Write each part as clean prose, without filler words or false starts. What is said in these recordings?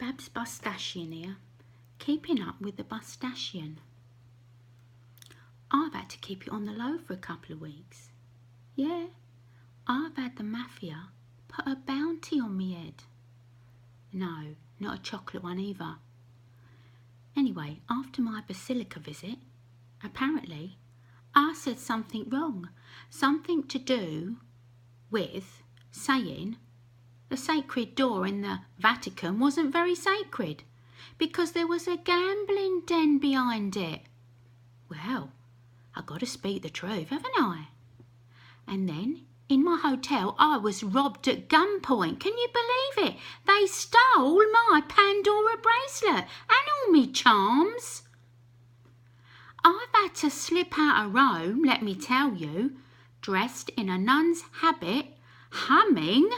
Babbs Busdashian here, keeping up with the Busdashian. I've had to keep it on the low for a couple of weeks. Yeah, I've had the mafia put a bounty on me head. No, not a chocolate one either. Anyway, after my Basilica visit, apparently I said something wrong, something to do with saying the sacred door in the Vatican wasn't very sacred because there was a gambling den behind it. Well, I got to speak the truth, haven't I? And then in my hotel I was robbed at gunpoint. Can you believe it? They stole my Pandora bracelet and all me charms. I've had to slip out of Rome, let me tell you, dressed in a nun's habit, humming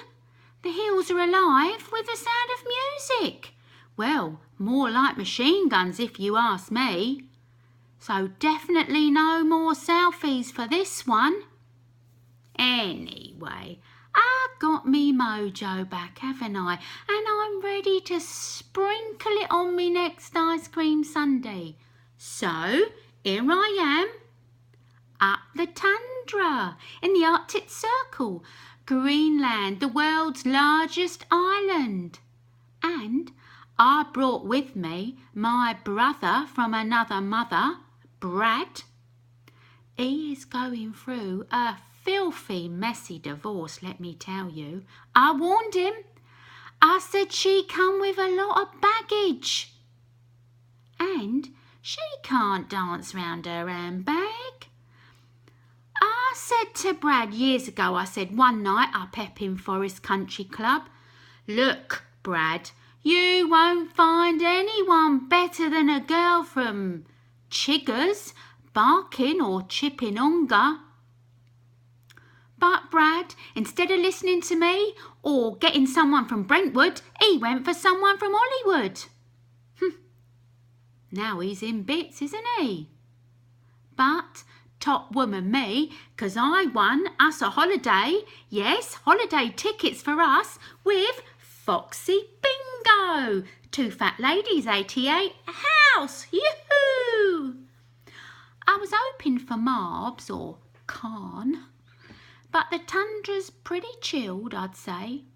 "The Hills Are Alive" with the sound of music. Well, more like machine guns if you ask me. So definitely no more selfies for this one. Anyway, I got me mojo back, haven't I? And I'm ready to sprinkle it on me next ice cream sundae. So here I am, up the Tundra, in the Arctic Circle, Greenland, the world's largest island. And I brought with me my brother from another mother, Brad. He is going through a filthy, messy divorce, let me tell you. I warned him. I said she come with a lot of baggage. And she can't dance round her handbag. I said to Brad years ago, I said one night up Epping Forest Country Club, "Look, Brad, you won't find anyone better than a girl from Chiggers, Barking or Chippinonga." But Brad, instead of listening to me or getting someone from Brentwood, he went for someone from Hollywood. Now he's in bits, isn't he? But top woman me, 'cause I won us a holiday, yes, holiday tickets for us with Foxy Bingo, 2 fat ladies, 88, house, yoo-hoo! I was hoping for Marbs or Khan, but the Tundra's pretty chilled, I'd say.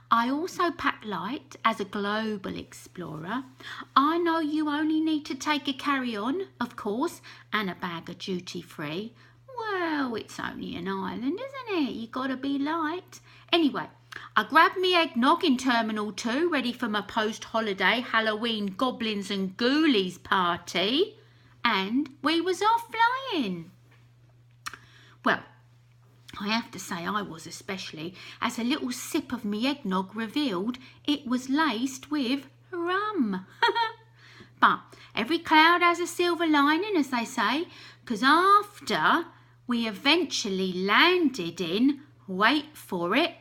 I also pack light as a global explorer. I know you only need to take a carry-on, of course, and a bag of duty-free. Well, it's only an island, isn't it? You gotta be light. Anyway, I grabbed me eggnog in Terminal 2, ready for my post-holiday Halloween goblins and ghoulies party, and we was off flying. Well, I have to say I was especially, as a little sip of me eggnog revealed it was laced with rum. But every cloud has a silver lining, as they say, 'cause after we eventually landed in, wait for it,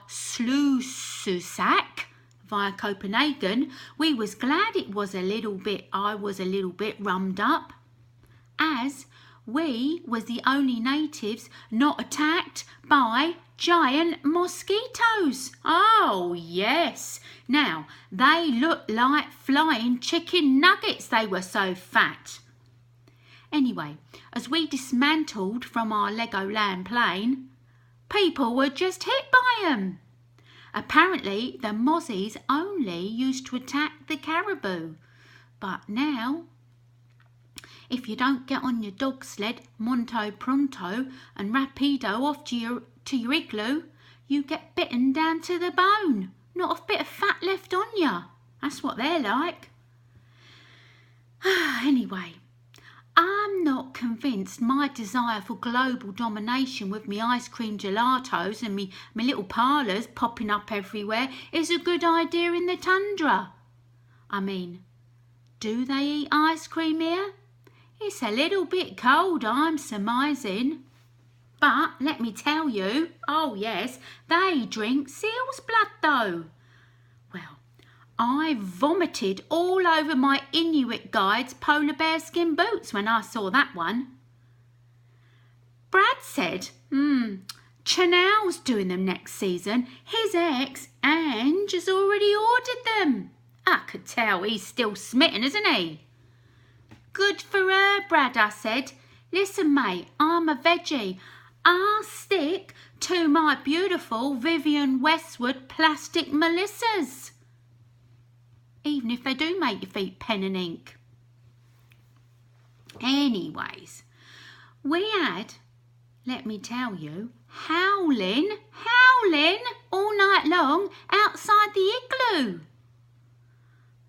Slususak via Copenhagen, we was glad I was a little bit rummed up, as we was the only natives not attacked by giant mosquitoes. Oh, yes. Now, they looked like flying chicken nuggets, they were so fat. Anyway, as we dismantled from our Legoland plane, people were just hit by them. Apparently, the mozzies only used to attack the caribou, but now, if you don't get on your dog sled, Monto Pronto, and Rapido off to your igloo, you get bitten down to the bone. Not a bit of fat left on you. That's what they're like. Anyway, I'm not convinced my desire for global domination with me ice cream gelatos and me little parlours popping up everywhere is a good idea in the Tundra. I mean, do they eat ice cream here? It's a little bit cold, I'm surmising. But let me tell you, oh yes, they drink seal's blood though. Well, I vomited all over my Inuit guide's polar bear skin boots when I saw that one. Brad said, Chanel's doing them next season. His ex, Ange, has already ordered them. I could tell he's still smitten, isn't he? Good for her, Brad, I said. Listen, mate, I'm a veggie. I'll stick to my beautiful Vivienne Westwood plastic Melissas. Even if they do make your feet pen and ink. Anyways, we had, let me tell you, howling all night long outside the igloo.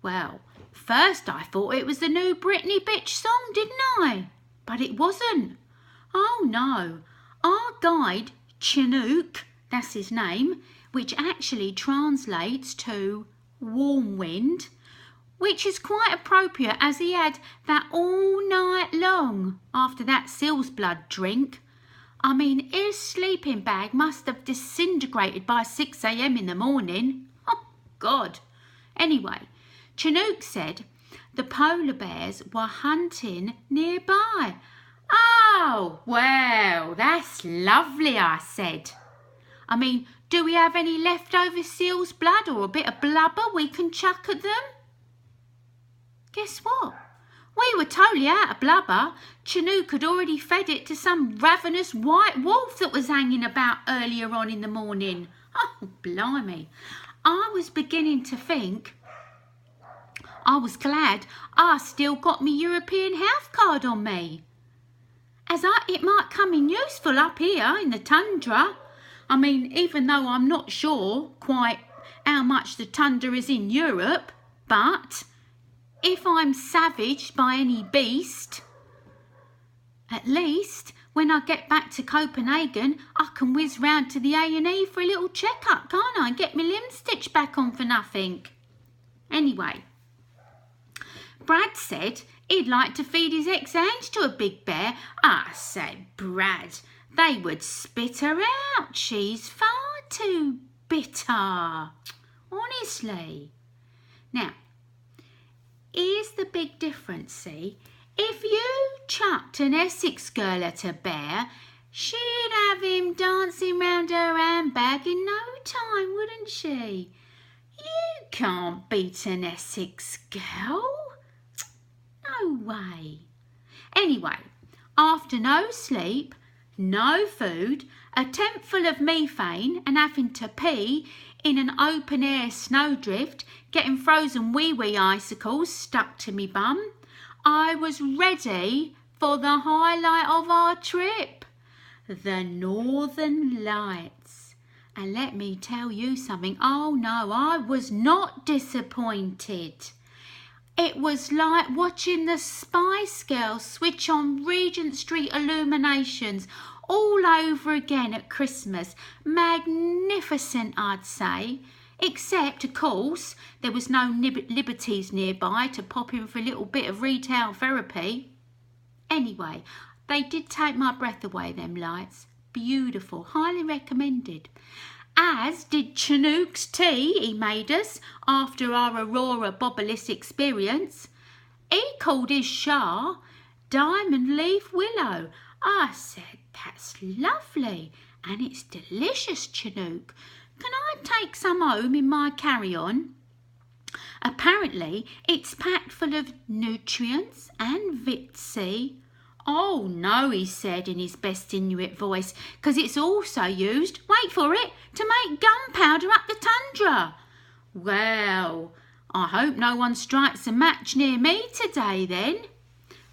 Well, first I thought it was the new Britney bitch song, didn't I? But it wasn't. Oh no, our guide, Chinook, that's his name, which actually translates to warm wind, which is quite appropriate as he had that all night long after that seal's blood drink. I mean, his sleeping bag must have disintegrated by 6 a.m. in the morning. Oh, God. Anyway, Chinook said the polar bears were hunting nearby. Oh, well, that's lovely, I said. I mean, do we have any leftover seal's blood or a bit of blubber we can chuck at them? Guess what? We were totally out of blubber. Chinook had already fed it to some ravenous white wolf that was hanging about earlier on in the morning. Oh, blimey. I was beginning to think I was glad I still got me European health card on me, as it might come in useful up here in the Tundra. I mean, even though I'm not sure quite how much the Tundra is in Europe, but if I'm savaged by any beast, at least when I get back to Copenhagen, I can whiz round to the A&E for a little check-up, can't I? And get my limb stitched back on for nothing. Anyway, Brad said he'd like to feed his ex-Ange to a big bear. I said, Brad, they would spit her out. She's far too bitter. Honestly. Now, here's the big difference, see? If you chucked an Essex girl at a bear, she'd have him dancing round her handbag in no time, wouldn't she? You can't beat an Essex girl. No way. Anyway, after no sleep, no food, a tent full of methane and having to pee in an open-air snowdrift, getting frozen wee-wee icicles stuck to me bum, I was ready for the highlight of our trip, the Northern Lights. And let me tell you something, oh no, I was not disappointed. It was like watching the Spice Girls switch on Regent Street illuminations all over again at Christmas. Magnificent, I'd say. Except, of course, there was no Liberties nearby to pop in for a little bit of retail therapy. Anyway, they did take my breath away, them lights. Beautiful, highly recommended. As did Chinook's tea he made us after our Aurora Borealis experience. He called his Shah Diamond Leaf Willow. I said, that's lovely and it's delicious, Chinook. Can I take some home in my carry-on? Apparently, it's packed full of nutrients and vitamin. Oh no, he said in his best Inuit voice, because it's also used, wait for it, to make gunpowder up the tundra. Well, I hope no one strikes a match near me today then.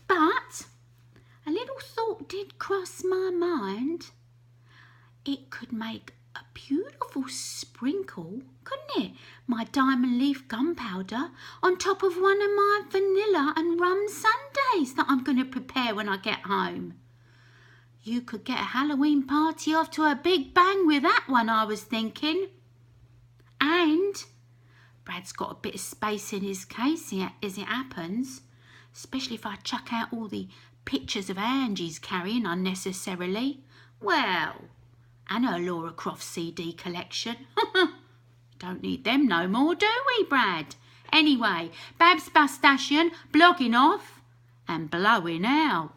But a little thought did cross my mind. It could make a beautiful sprinkle, couldn't it? My diamond leaf gunpowder on top of one of my vanilla and rum sundaes that I'm going to prepare when I get home. You could get a Halloween party off to a big bang with that one, I was thinking. And Brad's got a bit of space in his case as it happens, especially if I chuck out all the pictures of Ange he's carrying unnecessarily. Well, and her Laura Croft CD collection. Don't need them no more, do we, Brad? Anyway, Babbs Busdashian blogging off and blowing out.